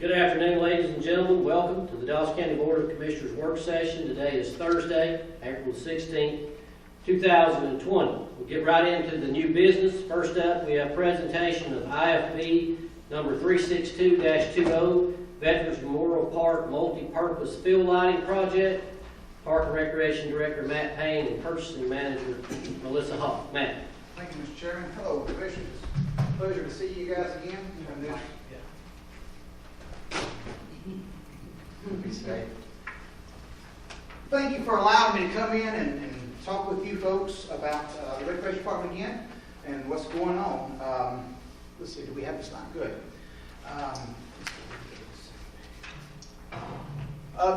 Good afternoon, ladies and gentlemen. Welcome to the Dallas County Board of Commissioners work session. Today is Thursday, April 16th, 2020. We'll get right into the new business. First up, we have presentation of IFB number 362-20, Veterans Memorial Park Multi-Purpose Field Lighting Project. Park and Recreation Director Matt Payne and Purchasing Manager Melissa Hawk. Matt. Thank you, Mr. Chairman. Hello, Commissioners. Pleasure to see you guys again. Thank you for allowing me to come in and talk with you folks about the Recreation Department again and what's going on. Let's see, do we have this line? Good.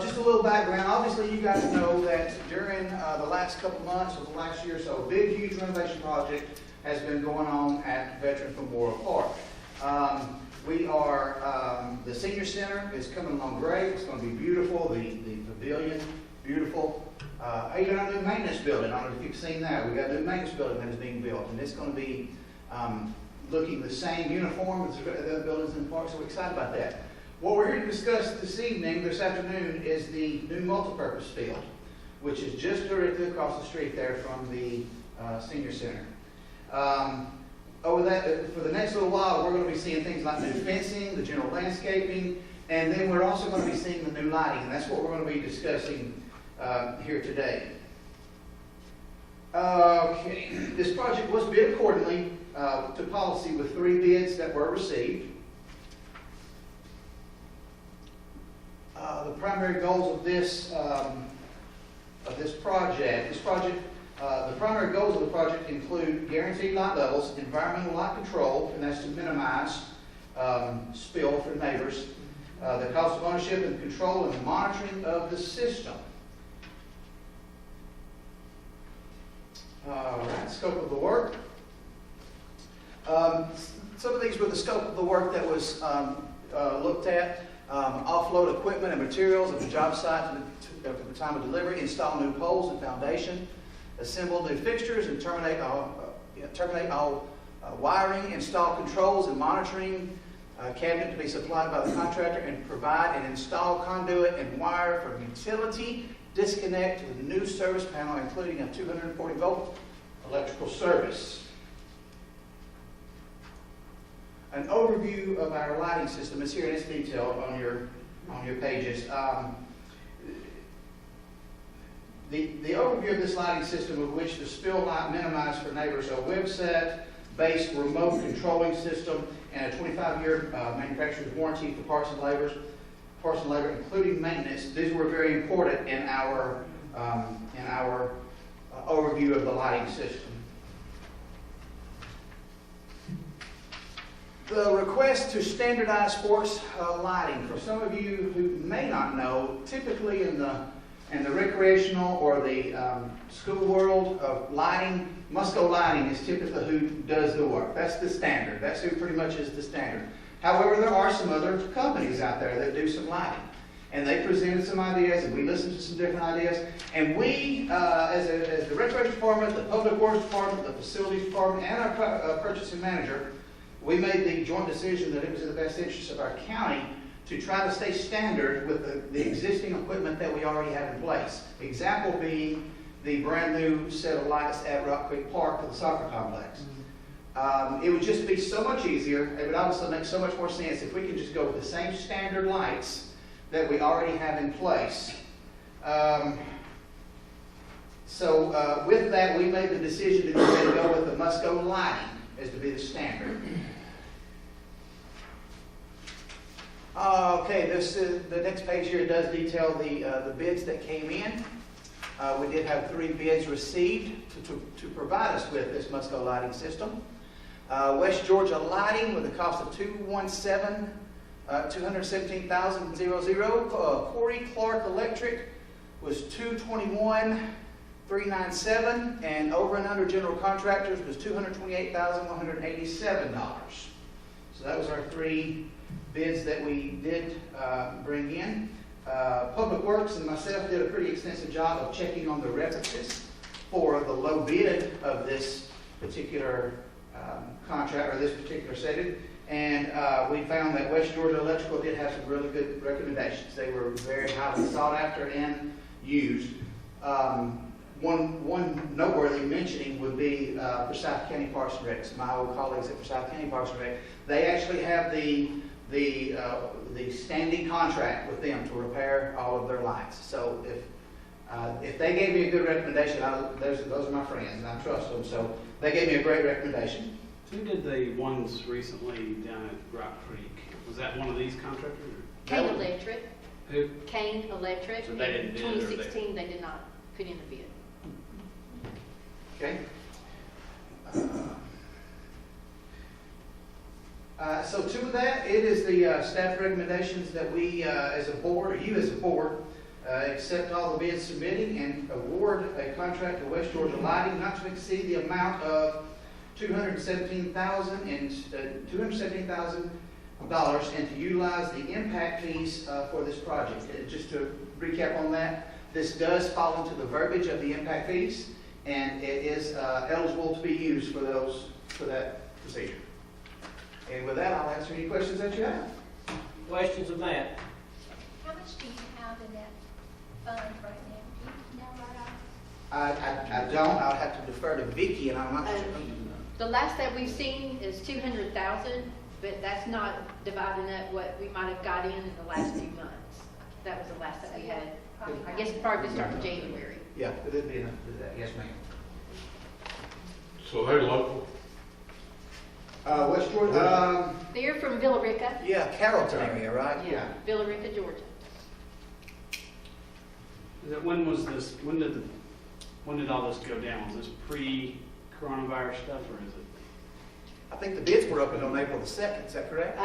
Just a little background. Obviously, you guys know that during the last couple months of the last year or so, a big, huge renovation project has been going on at Veterans Memorial Park. The senior center is coming along great. It's going to be beautiful. The pavilion, beautiful. Even our new maintenance building, I don't know if you've seen that. We've got a new maintenance building that is being built, and it's going to be looking the same uniform as the other buildings in the park, so we're excited about that. What we're here to discuss this afternoon, is the new multipurpose field, which is just directly across the street there from the senior center. For the next little while, we're going to be seeing things like new fencing, the general landscaping, and then we're also going to be seeing the new lighting, and that's what we're going to be discussing here today. Okay, this project was bid accordingly to policy with 3 bids that were received. The primary goals of the primary goals of the project include guaranteed light levels, environmental light control, and that's to minimize spill for neighbors, the cost of ownership and control and monitoring of the system. All right, scope of the work. Some of these were the scope of the work that was looked at. Offload equipment and materials at the job site at the time of delivery, install new poles and foundation, assemble new fixtures and terminate all wiring, install controls and monitoring cabinet to be supplied by the contractor, and provide and install conduit and wire from utility disconnect to the new service panel, including a 240 volt electrical service. An overview of our lighting system is here in its detail on your pages. The overview of this lighting system, of which the spill light minimized for neighbors, a website-based remote controlling system, and a 25-year manufacturer's warranty for parts and labor, including maintenance. These were very important in our overview of the lighting system. The request to standardize sports lighting. For some of you who may not know, typically in the recreational or the school world of lighting, Musco Lighting is typically who does the work. That's the standard. That's who pretty much is the standard. However, there are some other companies out there that do some lighting. And they presented some ideas, and we listened to some different ideas. And we, as the Recreation Department, the Public Works Department, the Facilities Department, and our Purchasing Manager, we made the joint decision that it was in the best interest of our county to try to stay standard with the existing equipment that we already have in place. Example being the brand new set of lights at Rock Creek Park for the soccer complex. It would just be so much easier. It would obviously make so much more sense if we could just go with the same standard lights that we already have in place. With that, we made the decision to go with the Musco Lighting as to be the standard. Okay, the next page here does detail the bids that came in. We did have 3 bids received to provide us with this Musco lighting system. West Georgia Lighting with a cost of $217,000. Corey Clark Electric was $221,397, and over and under general contractors was $228,187. So that was our 3 bids that we did bring in. Public Works and myself did a pretty extensive job of checking on the references for the low bid of this particular contract or this particular setting, And we found that West Georgia Electrical did have some really good recommendations. They were very highly sought after and used. One noteworthy mentioning would be Forsyth County Parks and Rec. My old colleagues at Forsyth County Parks and Rec, they actually have the standing contract with them to repair all of their lights. So if they gave me a good recommendation, those are my friends and I trust them. So they gave me a great recommendation. Who did the ones recently down at Rock Creek? Was that one of these contractors? Kane Electric. Who? Kane Electric. So they didn't In bid it, or they- 2016, they did not put in a bid. Okay. So to that, it is the staff recommendations that we, as a board, or you as a board, accept all the bids submitting and award a contract to West Georgia Lighting not to exceed the amount of $217,000 and to utilize the impact fees for this project. Just to recap on that, this does fall into the verbiage of the impact fees, and it is eligible to be used for that procedure. And with that, I'll answer any questions that you have. Questions of Matt? How much do you have in that fund right now? Do you know right off? I don't. I'll have to defer to Vicki, and I'm not sure. The last that we've seen is 200,000, but that's not dividing up what we might have got in the last few months. That was the last that we had. I guess probably starting January. Yeah, it would be enough to do that. Yes, ma'am. So they're local? West Georgia. They're from Villa Rica. Yeah, Carrollton area, right? Yeah, Villa Rica, Georgia. When was this? When did all this go down? Was this pre-coronavirus stuff, or is it? I think the bids were opened on April the 2nd. Is that correct?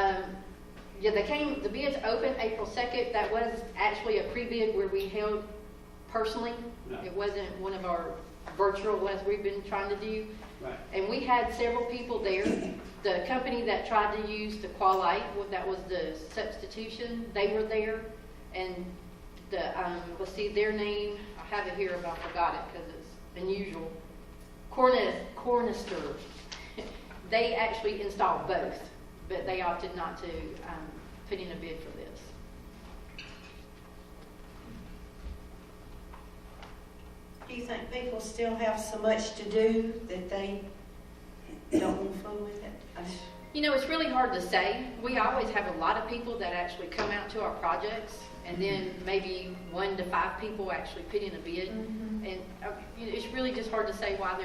Yeah, the bids opened April 2nd. That was actually a pre-bid where we held personally. No. It wasn't one of our virtual ones we've been trying to do. Right. And we had several people there. The company that tried to use the Qualite, that was the substitution, they were there. And let's see, their name, I have it here, but I forgot it because it's unusual. Cornister. They actually installed both, but they opted not to put in a bid for this. Do you think people still have so much to do that they don't want to fool with it? You know, it's really hard to say. We always have a lot of people that actually come out to our projects, and then maybe 1 to 5 people actually put in a bid. Mm-hmm. And you know, it's really just hard to say why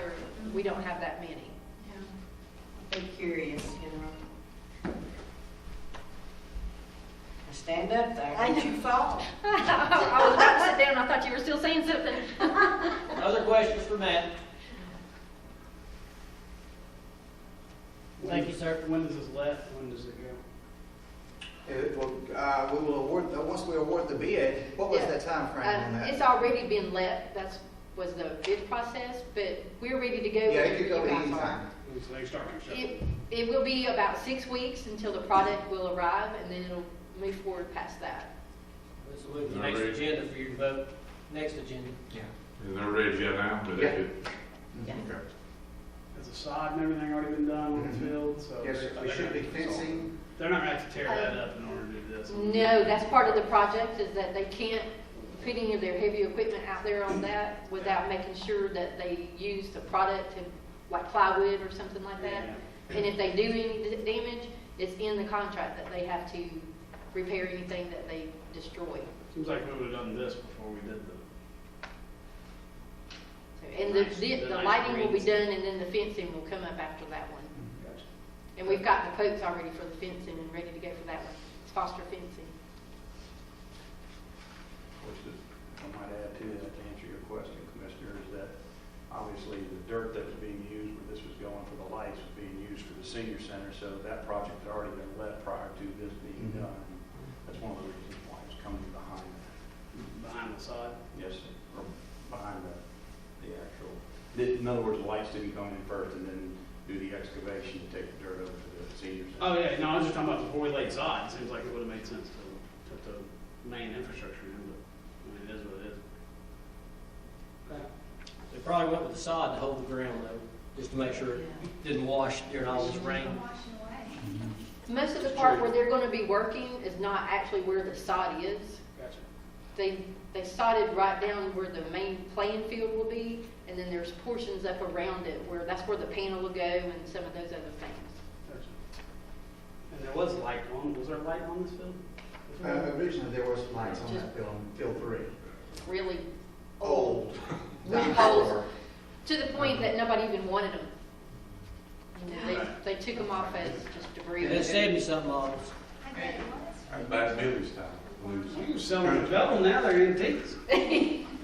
we don't have that many. Be curious, you know. Stand up there. I Don't you fall. I was about to sit down. I thought you were still saying something. Other questions for Matt? Thank you, sir. When does this let? When does it go? We will award, once we award the bid, what was Yeah. the time frame on that? It's already been let. Was the bid process, but we're ready to go. Yeah, it whenever could go you guys any are. time. So they start construction. It will be about 6 weeks until the product will arrive, and then it'll move forward past that. Let's move to the next agenda for you to vote. Next agenda. And they're ready yet now, but Yeah. they could. Yeah. Okay. Has the sod and everything already been done on the Mhm. field? So Yes, they're we gonna should be have to install- fencing. They're not going to have to tear that up in order to do this. No, that's part of the project, is that they can't put any of their heavy equipment out there on that without making sure that they use the product, like plywood or something like that. Yeah. And if they do any damage, it's in the contract that they have to repair anything that they destroy. Seems like we would have done this before we did the. And Nice. the The nice lighting will be greens. done, and then the fencing will come up after that one. Gotcha. And we've got the quotes already for the fencing and ready to go for that one. It's Foster Fencing. I might add to that, to answer your question, Commissioner, is that obviously the dirt that was being used, where this was going for the lights, was being used for the senior center, so that project had already been let prior to this being Mhm. done. That's one of the reasons why it's coming behind that. Behind the sod. Yes, or behind the actual, in other words, the lights didn't come in first and then do the excavation to take the dirt over to the senior center. Oh, yeah, no, I was just talking about before we laid sod. It seems like it would have made sense to put the main infrastructure in, but I mean, it is what it is. Okay. They probably went with the sod to hold the ground though, just to make sure it didn't wash during all this rain. Washing away. Most of the part where they're gonna be working is not actually where the sod is. Gotcha. They sodded right down where the main playing field will be, and then there's portions up around it where that's where the panel will go and some of those other things. Gotcha. And there was there light on this field? Originally, there was lights on that field 3. Really Old. Really old, to the point that nobody even wanted them. You know, they took them off as just debris. That's 70-something models. I bet it was. That's back Billy's time. You can sell them for double now, they're antiques.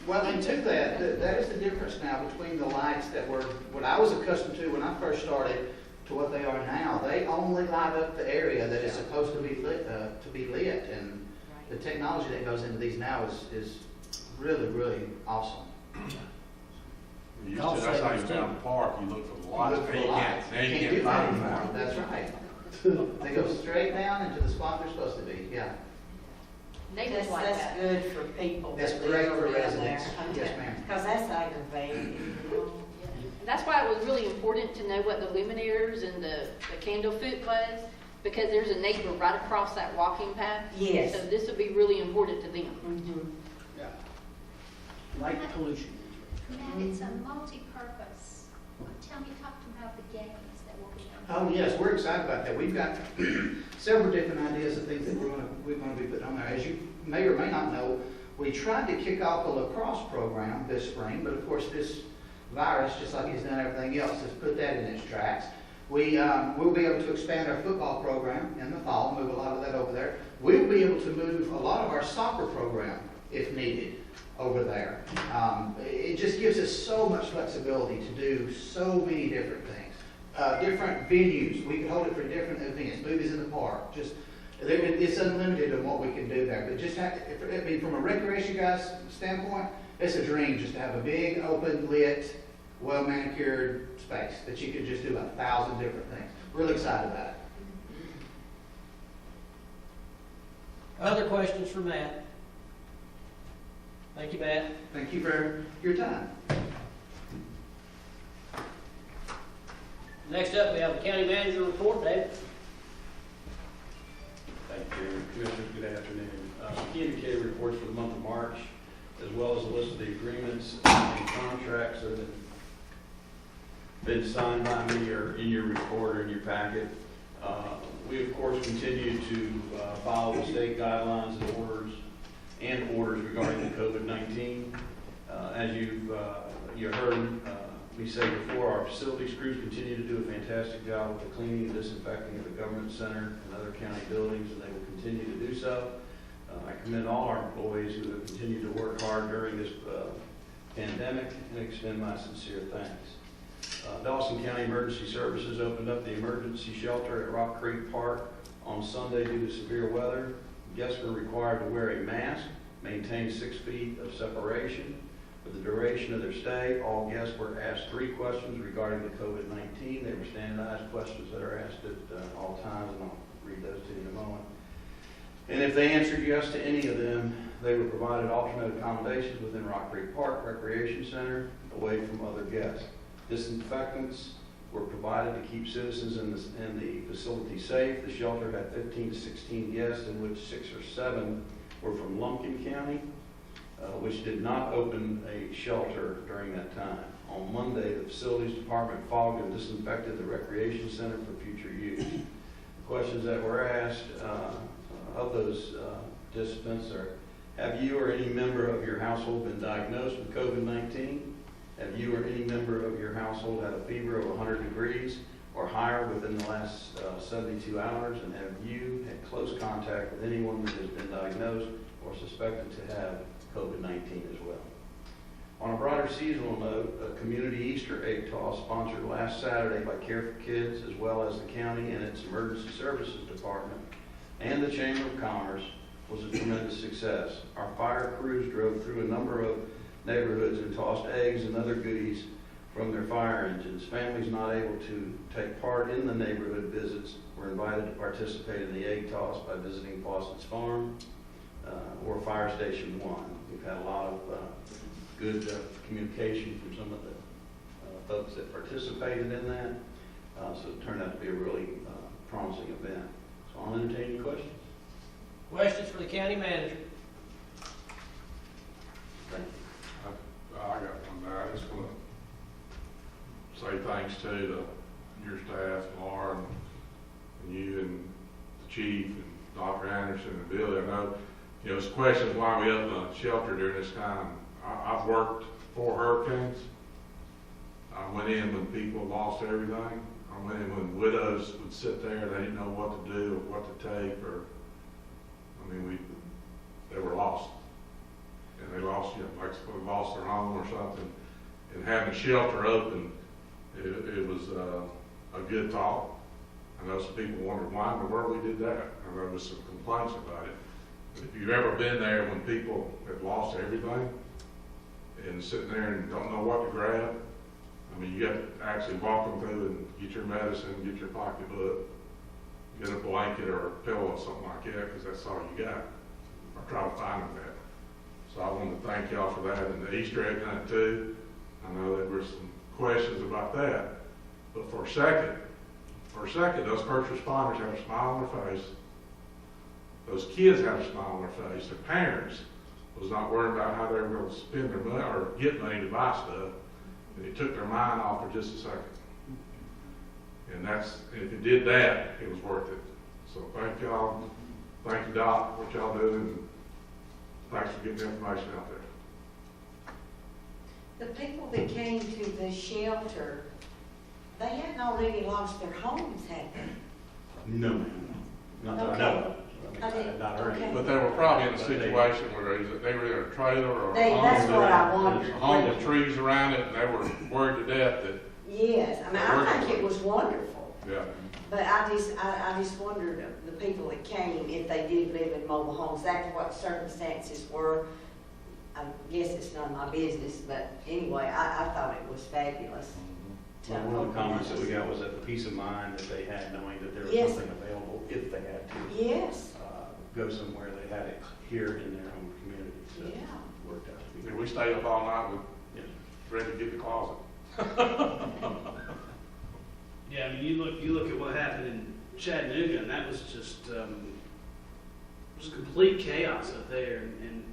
Well, and to that is the difference now between the lights that were, what I was accustomed to when I first started, to what they are now. They only light up the area that is supposed to be lit, and the technology that goes into these now is really, really awesome. You used to, that's how you found the park, you look for the lights. Look for the Now you lights. Now you Can't can't do that find them anymore. now. That's right. They go straight down into the spot they're supposed to be, yeah. Neighbors like that. That's good for people. That's that great live for around residents. there. Yes, ma'am. Because that's aggravating. That's why it was really important to know what the luminaires and the candle foot was, because there's a neighbor right across that walking path. Yes. So this would be really important to them. Mhm. Yeah. Light pollution. And it's a multi-purpose. Talk to me about the games that will be on. Oh, yes, we're excited about that. We've got several different ideas of things that we're going to be putting on there. As you may or may not know, we tried to kick off a lacrosse program this spring, but of course this virus, just like it's done everything else, has put that in its tracks. We'll be able to expand our football program in the fall, move a lot of that over there. We'll be able to move a lot of our soccer program, if needed, over there. It just gives us so much flexibility to do so many different things. Different venues, we can hold it for different events, movies in the park, just, it's unlimited in what we can do there. But just from a recreation guy's standpoint, it's a dream just to have a big, open, lit, well-manicured space that you could just do 1,000 different things. Really excited about it. Other questions for Matt? Thank you, Matt. Thank you for your time. Next up, we have the county manager report. David? Thank you, Commissioners. Good afternoon. Key indicator reports for the month of March, as well as a list of the agreements and contracts that have been signed by me or in your report or in your packet. We, of course, continue to follow the state guidelines and orders regarding the COVID-19. As you heard me say before, our facilities crews continue to do a fantastic job with the cleaning and disinfecting of the government center and other county buildings, and they will continue to do so. I commend all our employees who have continued to work hard during this pandemic and extend my sincere thanks. Dawson County Emergency Services opened up the emergency shelter at Rock Creek Park on Sunday due to severe weather. Guests were required to wear a mask, maintain 6 feet of separation. For the duration of their stay, all guests were asked 3 questions regarding the COVID-19. They were standardized questions that are asked at all times, and I'll read those to you in a moment. And if they answered yes to any of them, they were provided alternate accommodations within Rock Creek Park Recreation Center, away from other guests. Disinfectants were provided to keep citizens in the facility safe. The shelter had 15 to 16 guests, in which 6 or 7 were from Lumpkin County, which did not open a shelter during that time. On Monday, the facilities department fogged and disinfected the recreation center for future use. The questions that were asked of those participants are: have you or any member of your household been diagnosed with COVID-19? Have you or any member of your household had a fever of 100 degrees or higher within the last 72 hours? And have you had close contact with anyone that has been diagnosed or suspected to have COVID-19 as well? On a broader seasonal note, a community Easter egg toss sponsored last Saturday by Care for Kids, as well as the county and its emergency services department and the Chamber of Commerce, was a tremendous success. Our fire crews drove through a number of neighborhoods and tossed eggs and other goodies from their fire engines. Families not able to take part in the neighborhood visits were invited to participate in the egg toss by visiting Fawcett's Farm or Fire Station 1. We've had a lot of good communication from some of the folks that participated in that, so it turned out to be a really promising event. I'll entertain any questions. Questions for the county manager? I got one there. I just want to say thanks to your staff, Laura, and you, and the chief, and Dr. Anderson, and Billy. I know, it's questions why we opened a shelter during this time. I've worked 4 hurricanes. I went in when people lost everything. I went in when widows would sit there, they didn't know what to do or what to take, or, they were lost. And they lost, like they lost their home or something. And having a shelter open, it was a good thought. I know some people wondered why in the world we did that. I know there was some complaints about it. But if you've ever been there when people have lost everything and sitting there and don't know what to grab, you have to actually walk them through and get your medicine, get your pocketbook, get a blanket or a pillow or something like that, because that's all you got. Or try to find them that. So I want to thank y'all for that, and the Easter egg hunt too. I know there were some questions about that, but for a second, those first responders had a smile on their face. Those kids had a smile on their face. Their parents was not worried about how they were going to spend their money or get money to buy stuff, and it took their mind off for just a second. And if it did that, it was worth it. So thank y'all. Thank you, Doc, for what y'all do, and thanks for getting the information out there. The people that came to the shelter, they hadn't already lost their homes, had they? No, ma'am. Not that I know of. I had not heard Okay. it. But they were probably in a situation where they were in a trailer or a That's home, what I wondered. a home with trees around it, and they were worried to death that, Yes, I think it was wonderful. yeah. But I just wondered, the people that came, if they did live in mobile homes, that's what circumstances were. I guess it's none of my business, but anyway, I thought it was fabulous. Well, one of the comments that we got was that the peace of mind that they had knowing that there was Yes. something available if they had to Yes, go somewhere, they had it here in their own community. So it yeah. worked out to be And good. we stayed up all night with, Yes. ready to get in the closet. Yeah, you look at what happened in Chattanooga, and that was just complete chaos up there. And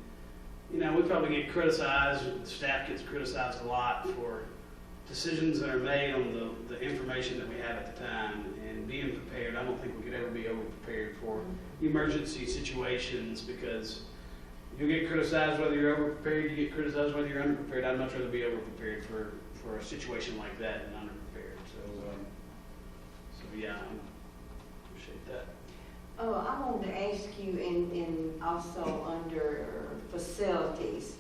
we probably get criticized, the staff gets criticized a lot for decisions that are made on the information that we have at the time, and being prepared. I don't think we could ever be over prepared for emergency situations, because you'll get criticized whether you're over prepared, you get criticized whether you're under prepared. I'd much rather be over prepared for a situation like that than under prepared. So yeah, I appreciate that. Oh, I wanted to ask you, in also under facilities,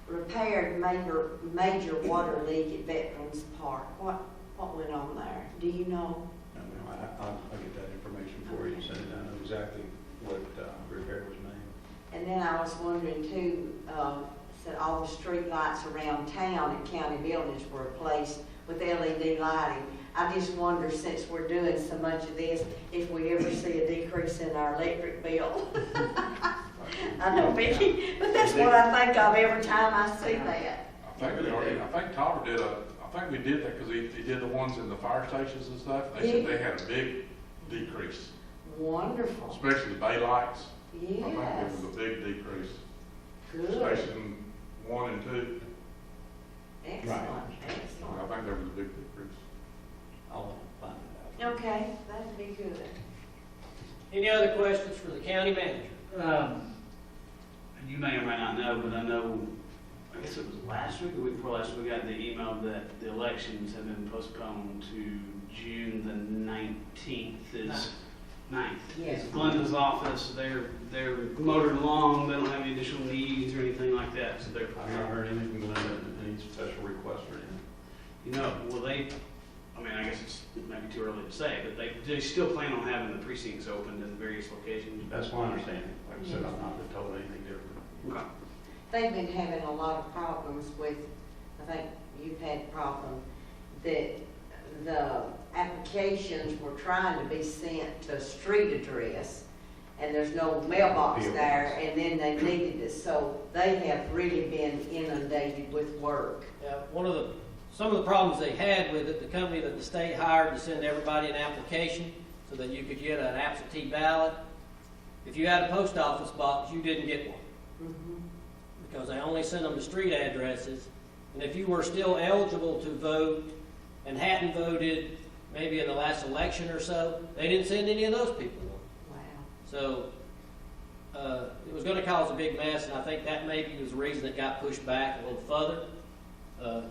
repaired major water leak at Veterans Park. What went on there? Do you know? No, ma'am, I'll get that information for you and send it down, know exactly what repair was made. And then I was wondering too, said all the street lights around town and county buildings were replaced with LED lighting. I just wonder, since we're doing so much of this, if we ever see a decrease in our electric bill. I know, Vicki, but that's what I think of every time I see that. I think Tyler I think we did that because he did the ones in the fire stations and stuff. They said they had a big decrease, Wonderful. especially the bay lights. I think Yes. it was a big decrease. Good. Station 1 and 2, Excellent. I Excellent. think there was a big decrease. I'll find it out. Okay, that'd be good. Any other questions for the county manager? And you may or may not know, but I know, I guess it was last week or the week before last, we got the email that the elections have been postponed to June the 19th. Is 9th. Yes. It's Glenda's office. They're motored along. They don't have any additional needs or anything like that. So they're I've not heard anything from Glenda, any special request or anything. well, I guess it's maybe too early to say, but they still plan on having the precincts opened in various locations. That's my understanding. Like I said, I've not been told anything different. Okay. They've been having a lot of problems with, I think you've had problems, that the applications were trying to be sent to a street address, and there's no mailbox P.O. there, and then they needed it, so they have really been inundated with work. Some of the problems they had with it, the company that the state hired to send everybody an application, so that you could get an absentee ballot. If you had a post office box, you didn't get one, because they only sent them to street addresses. And if you were still eligible to vote and hadn't voted maybe in the last election or so, they didn't send any of those people one. Wow. So it was going to cause a big mess, and I think that maybe was the reason it got pushed back a little further,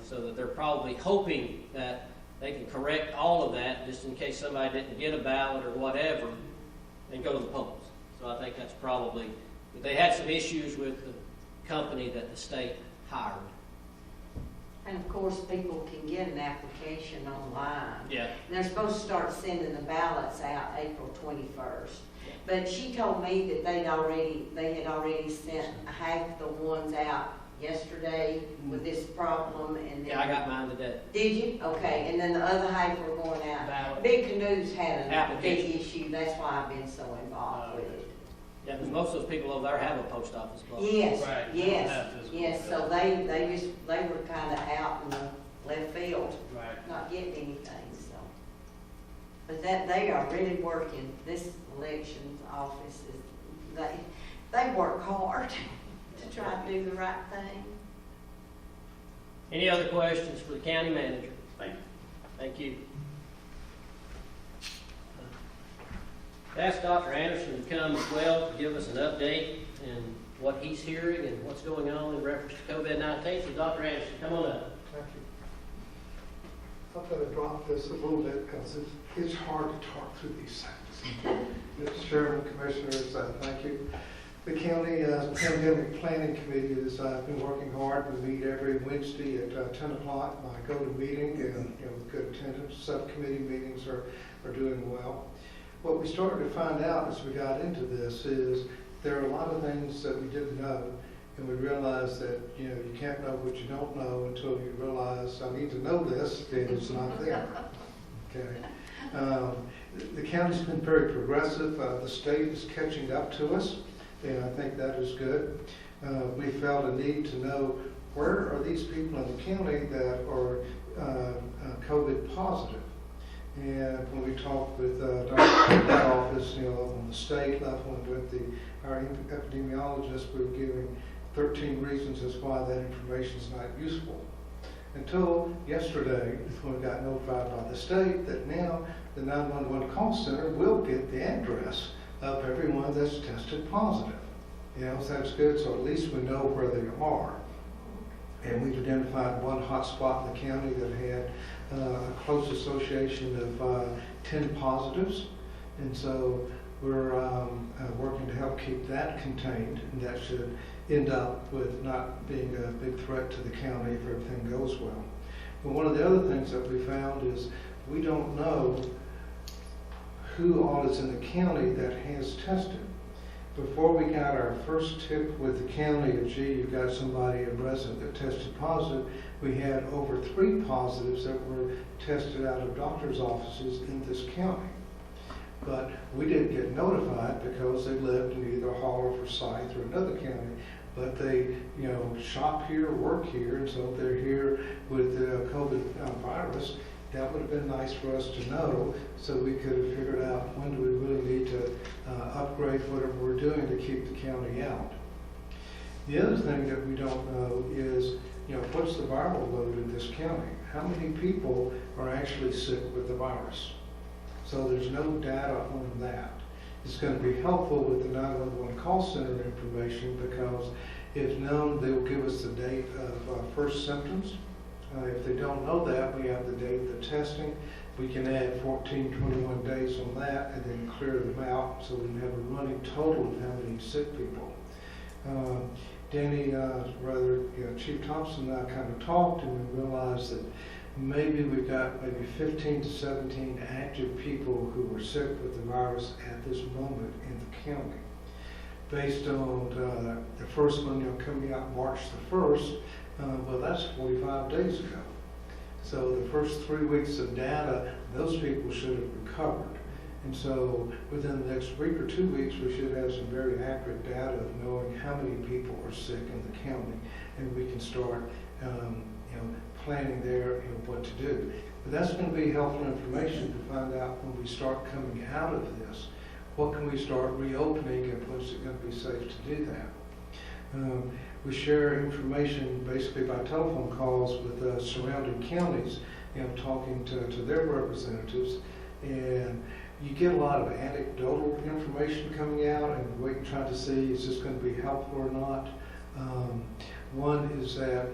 so that they're probably hoping that they can correct all of that, just in case somebody didn't get a ballot or whatever, and go to the polls. So I think that's probably, but they had some issues with the company that the state hired. And of course, people can get an application online. Yeah. And they're supposed to start sending the ballots out April 21st. But she told me that they had already sent half the ones out yesterday with this problem, and then. Yeah, I got mine today. Did you? Okay, and then the other half were going out. Ballot. Big Canoes had a big Application. issue, that's why I've been so involved with it. Yeah, because most of those people over there have a post office box. Yes, Right. yes, Physical. yes, so they were kinda out in the left field, Right. not getting anything, so. But they are really working, this elections office is, they work hard to try to do the right thing. Any other questions for the county manager? Thank you. Thank you. Ask Dr. Anderson to come as well to give us an update and what he's hearing and what's going on in reference to COVID-19. So Dr. Anderson, come on up. Thank you. I'm going to drop this a little bit because it's hard to talk through these things. Mr. Chairman, Commissioners, thank you. The county pandemic planning committee has been working hard. We meet every Wednesday at 10 o'clock. I go to meeting and with good attendance. Subcommittee meetings are doing well. What we started to find out as we got into this is there are a lot of things that we didn't know, and we realized that you can't know what you don't know until you realize I need to know this, and it's not there. Okay. The county's been very progressive. The state is catching up to us, and I think that is good. We felt a need to know where are these people in the county that are COVID positive. And when we talked with that office, on the state level and with our epidemiologists, we were giving 13 reasons as why that information is not useful. Until yesterday, when we got notified by the state that now the 911 call center will get the address of everyone that's tested positive. So that's good, so at least we know where they are. And we've identified one hot spot in the county that had a close association of 10 positives. And so we're working to help keep that contained, and that should end up with not being a big threat to the county if everything goes well. But one of the other things that we found is we don't know who all is in the county that has tested. Before we got our first tip with the county of, gee, you've got somebody, a resident that tested positive, we had over 3 positives that were tested out of doctor's offices in this county. But we didn't get notified because they lived in either Hall or Forsyth or another county. But they, shop here, work here, and so they're here with the COVID virus. That would have been nice for us to know, so we could have figured out when do we really need to upgrade whatever we're doing to keep the county out. The other thing that we don't know is, what's the viral load in this county? How many people are actually sick with the virus? So there's no data on that. It's going to be helpful with the 911 call center information because if known, they will give us the date of first symptoms. If they don't know that, we have the date of the testing. We can add 14, 21 days on that and then clear them out so we can have a running total of how many sick people. Chief Thompson and I kind of talked, and we realized that maybe we've got 15 to 17 active people who were sick with the virus at this moment in the county. Based on the first one coming out March the 1st, well, that's 45 days ago. So the first 3 weeks of data, those people should have recovered. And so within the next week or 2 weeks, we should have some very accurate data of knowing how many people are sick in the county. And we can start, planning there and what to do. But that's going to be helpful information to find out when we start coming out of this, what can we start reopening and what's it going to be safe to do that. We share information basically by telephone calls with surrounding counties, talking to their representatives, and you get a lot of anecdotal information coming out, and we can try to see is this going to be helpful or not. One is that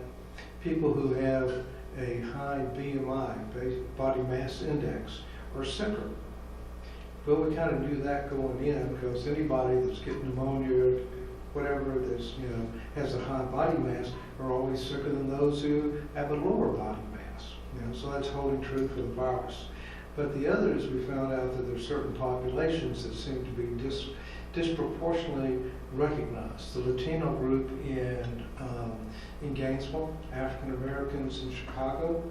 people who have a high BMI, body mass index, are sicker. Well, we kind of knew that going in because anybody that's getting pneumonia, whatever that's, has a high body mass are always sicker than those who have a lower body mass. So that's holding true for the virus. But the others, we found out that there's certain populations that seem to be disproportionately recognized. The Latino group in Gainesville, African Americans in Chicago,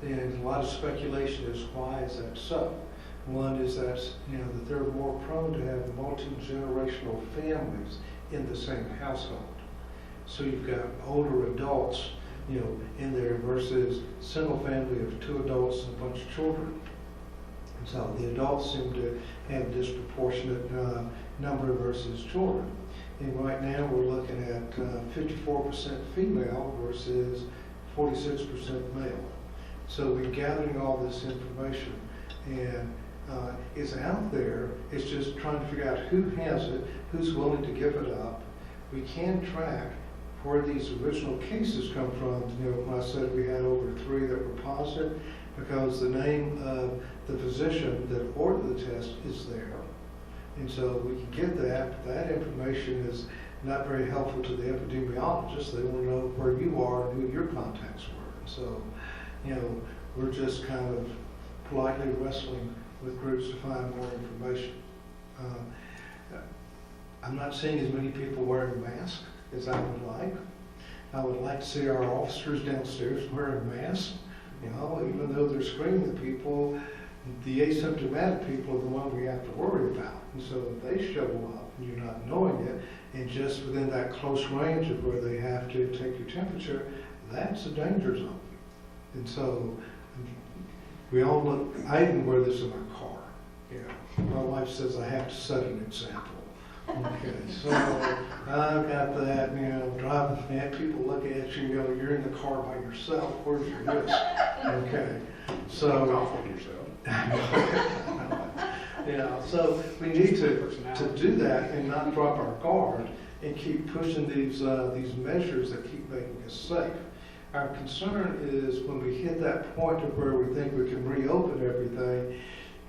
and a lot of speculation is why is that so. One is that that they're more prone to have multi-generational families in the same household. So you've got older adults, in there versus single family of 2 adults and a bunch of children. And so the adults seem to have disproportionate number versus children. And right now we're looking at 54% female versus 46% male. So we're gathering all this information, and it's out there. It's just trying to figure out who has it, who's willing to give it up. We can track where these original cases come from. When I said we had over 3 that were positive, because the name of the physician that ordered the test is there. And so we can get that. That information is not very helpful to the epidemiologists. They want to know where you are and who your contacts were. So, we're just kind of politely wrestling with groups to find more information. I'm not seeing as many people wearing masks as I would like. I would like to see our officers downstairs wearing masks, even though they're screening the people. The asymptomatic people are the one we have to worry about. And so if they show up and you're not knowing it, and just within that close range of where they have to take your temperature, that's a danger zone. And so we all look, I even wear this in my car. My wife says I have to set an example. Okay, so I've got that, driving, and people look at you, you're in the car by yourself, where's your risk? Okay, so. Off on yourself. So we need to do that and not drop our guard and keep pushing these measures that keep making us safe. Our concern is when we hit that point of where we think we can reopen everything,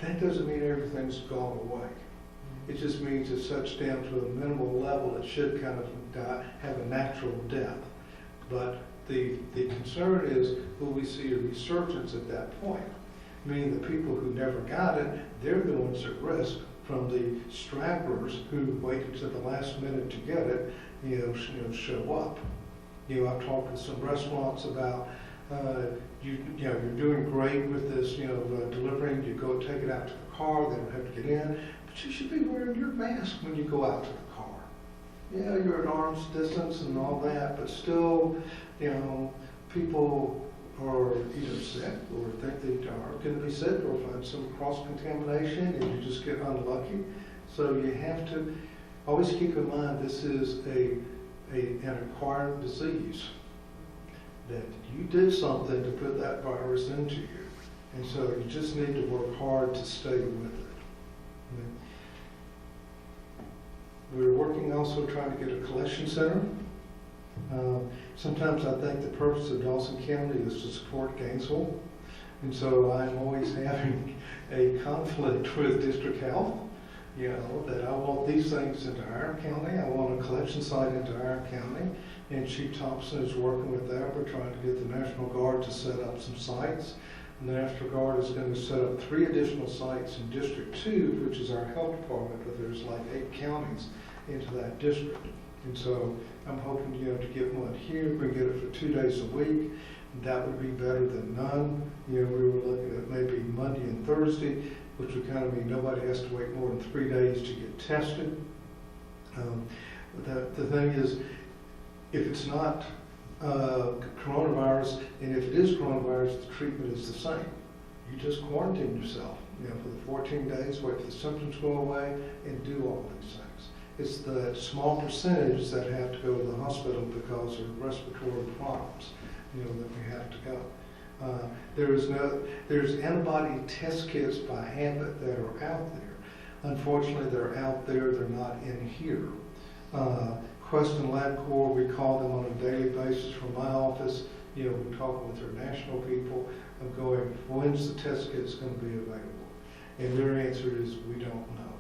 that doesn't mean everything's gone away. It just means it's such down to a minimal level, it should kind of have a natural death. But the concern is, will we see a resurgence at that point? Meaning the people who never got it, they're the ones at risk from the stragglers who waited to the last minute to get it, show up. I've talked with some restaurants about, you're doing great with this, delivering, you go take it out to the car, they don't have to get in, but you should be wearing your mask when you go out to the car. You're at arm's distance and all that, but still, people are either sick or think they are going to be sick or find some cross-contamination and you just get unlucky. So you have to always keep in mind this is an acquired disease, that you did something to put that virus into you. And so you just need to work hard to stay with it. We're working also trying to get a collection center. Sometimes I think the purpose of Dawson County is to support Gainesville. And so I'm always having a conflict with district health, that I want these things into Iron County. I want a collection site into Iron County. And Chief Thompson is working with that. We're trying to get the National Guard to set up some sites. And the National Guard is going to set up 3 additional sites in District 2, which is our health department, but there's like 8 counties into that district. And so I'm hoping, to get one here. We get it for 2 days a week. That would be better than none. We were looking at maybe Monday and Thursday, which would kind of mean nobody has to wait more than 3 days to get tested. The thing is, if it's not coronavirus, and if it is coronavirus, the treatment is the same. You just quarantine yourself, for the 14 days, wait for the symptoms to go away, and do all these things. It's the small percentage that have to go to the hospital because of respiratory problems, that we have to go. There's antibody test kits by Abbott that are out there. Unfortunately, they're out there, they're not in here. Quest and LabCorp, we call them on a daily basis from my office. We're talking with our national people. I'm going, when's the test kits going to be available? And their answer is, we don't know.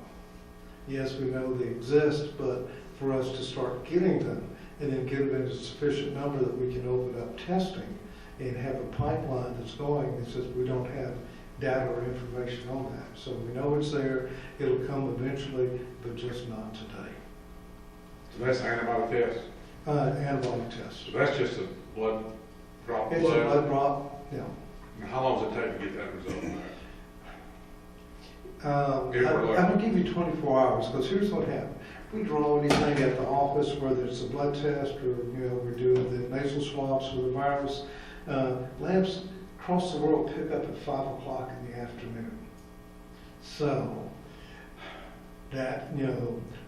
Yes, we know they exist, but for us to start getting them and then get them in a sufficient number that we can open up testing and have a pipeline that's going, it says we don't have data or information on that. So we know it's there, it'll come eventually, but just not today. So that's antibody test? Antibody test. So that's just a blood drop of It's a blood? blood drop, yeah. And how long does it take to get that result back? I'm going to give you 24 hours, because here's what happened. We draw anything at the office, whether it's a blood test or, we're doing the nasal swabs for the virus. Labs across the world pick up at 5 o'clock in the afternoon. So that,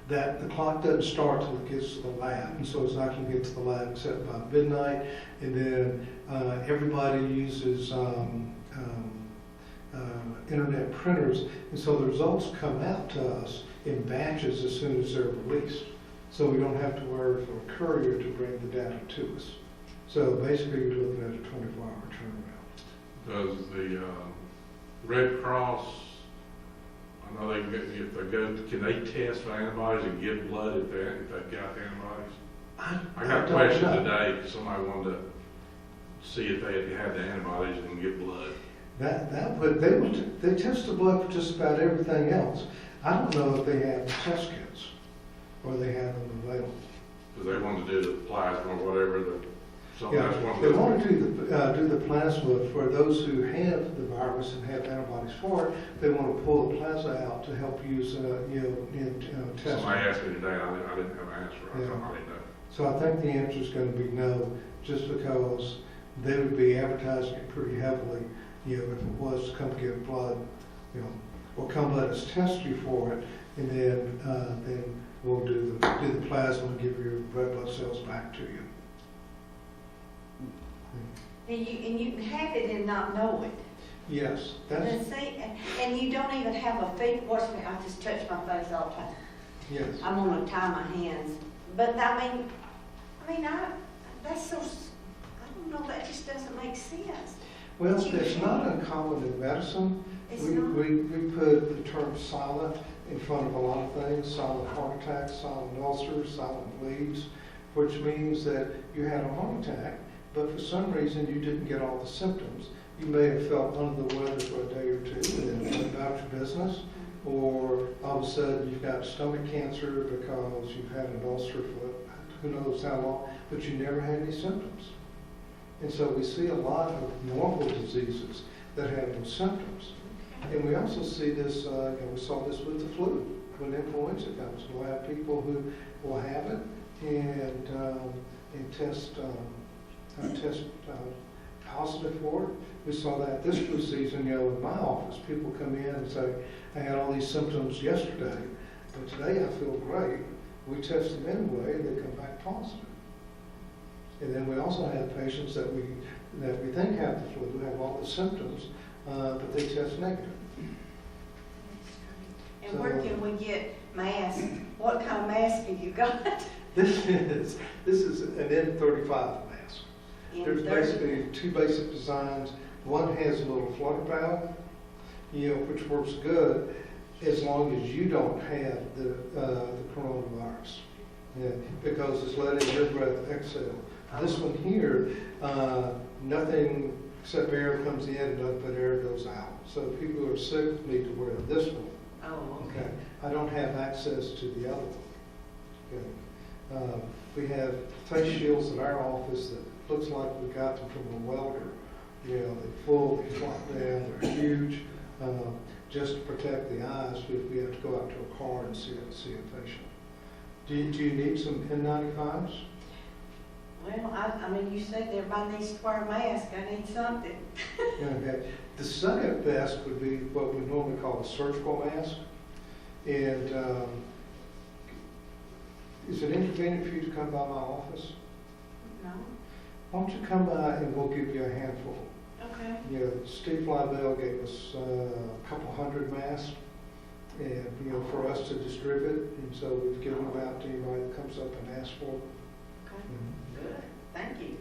that the clock doesn't start till it gets to the lab, and so it's not going to get to the lab except by midnight. And then everybody uses internet printers, and so the results come out to us in batches as soon as they're released. So we don't have to worry for a courier to bring the data to us. So basically, you're looking at a 24-hour turnaround. Does the Red Cross, I know if they go, can they test for antibodies and give blood if they've got the antibodies? I got a question today, somebody wanted to see if they had the antibodies and give blood. They test the blood for just about everything else. I don't know if they have the test kits or they have them available. Because they want to do the plasma or whatever. Yeah, they want to do the plasma for those who have the virus and have antibodies for it. They want to pull the plasma out to help use, in testing. Somebody asked me today, I didn't have an answer. I didn't know. So I think the answer is going to be no, just because they would be advertising it pretty heavily. If it was to come get blood, or come let us test you for it, and then we'll do the plasma and give your red blood cells back to you. And you can have it and not know it. Yes, that's, And you don't even have a feet. Watch me, I just touch my face all the time. yes. I'm gonna tie my hands. But that's so, I don't know, that just doesn't make sense. Well, it's not uncommon in medicine. It's We not. put the term silent in front of a lot of things, silent heart attacks, silent ulcers, silent bleeds, which means that you had a heart attack, but for some reason you didn't get all the symptoms. You may have felt under the weather for a day or two and then went about your business, or all of a sudden you've got stomach cancer because you've had an ulcer for who knows how long, but you never had any symptoms. And so we see a lot of normal diseases that have no symptoms. And we also see this, we saw this with the flu. When influenza comes, we'll have people who will have it and test positive for it. We saw that this flu season, in my office. People come in and say, I had all these symptoms yesterday, but today I feel great. We test them anyway, and they come back positive. And then we also have patients that we think have the flu, who have all the symptoms, but they test negative. And where can we get masks? What kind of mask have you got? This is an N95 mask. There's basically two basic designs. One has a little flutter valve, which works good as long as you don't have the coronavirus, because it's letting your breath exhale. This one here, nothing except air comes in and nothing but air goes out. So people who are sick need to wear this one. Oh, okay. I don't have access to the other one. Okay. We have face shields in our office that looks like we got them from a welder. They're full, they flop down, they're huge, just to protect the eyes if we have to go out to a car and see a patient. Do you need some N95s? Well, I mean, you said everybody needs to wear a mask, I need something. Okay. The second best would be what we normally call a surgical mask. And is it inconvenient for you to come by my office? No? Why don't you come by and we'll give you a handful. Okay. You know, Steve Flybell gave us a couple hundred masks, and, you know, for us to distribute, and so we've given them out to anybody that comes up and asks for them. Okay, Mhm. good, thank you.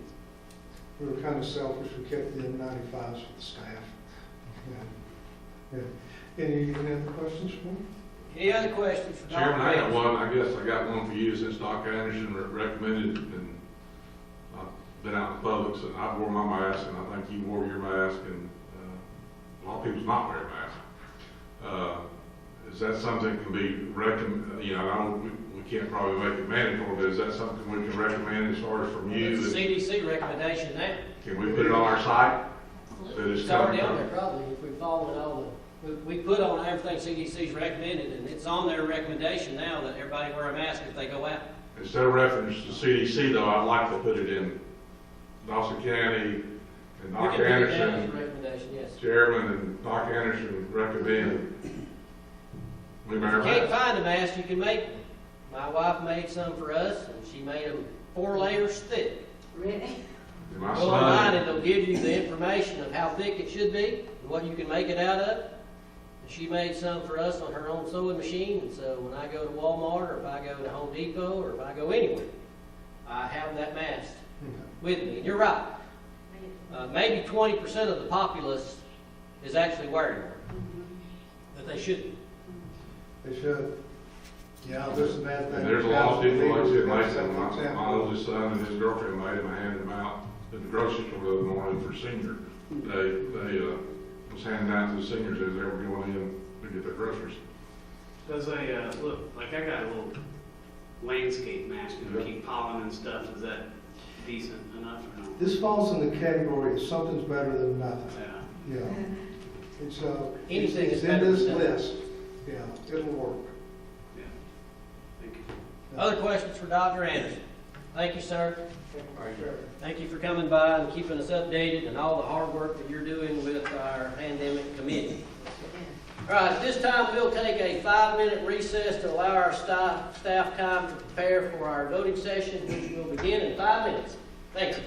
We were kind of selfish, we kept the N95s for the staff. Yeah. Yeah. Any other questions for me? Any other questions for Dr. Chairman, I got Anderson? one, I guess I got one for you, since Dr. Anderson recommended, and I've been out in the public, so I wore my mask, and I think you wore your mask, and a lot of people's not wearing masks. Is that something that can be you know, I know we can't probably make it mandatory, but is that something we can recommend as far as from you? It's a that- CDC recommendation now. Can we put it on our site? That It's already on there probably, if we follow it all we put on everything CDC's recommended, and it's on their recommendation now that everybody wear a mask if they go out. Instead of reference to CDC though, I'd like to put it in Dawson County, and We can Dr. put it down as a Anderson, recommendation, yes. Chairman, and Dr. Anderson recommend we wear a If you can't mask. find a mask, you can make one. My wife made some for us, and she made them 4 layers thick. Really? And my Go online son, and it'll give you the information of how thick it should be, and what you can make it out of. And she made some for us on her own sewing machine, and so when I go to Walmart, or if I go to Home Depot, or if I go anywhere, I have that mask with me. And you're right, maybe 20% of the populace is actually wearing one, but they shouldn't. They should. Yeah, there's some bad things. and there's a lot of people, like I said, That's like an my example. oldest son and his girlfriend made them, I handed them out at the grocery store the other morning for senior. They was handing out to the seniors as they were going in to get their groceries. Does look, like I got a little landscape mask, you know, Yeah. keep pollen and stuff, is that decent enough or no? This falls in the category of something's better than nothing. Yeah. Yeah. And so, Anything it's is in better this than nothing. list. Yeah, it'll work. Yeah. Thank you. Other questions for Dr. Anderson? Thank you, sir. Thank you for coming by and keeping us updated, and all the hard work that you're doing with our pandemic committee. All right, at this time, we'll take a 5-minute recess to allow our staff time to prepare for our voting session, which will begin in 5 minutes. Thank you.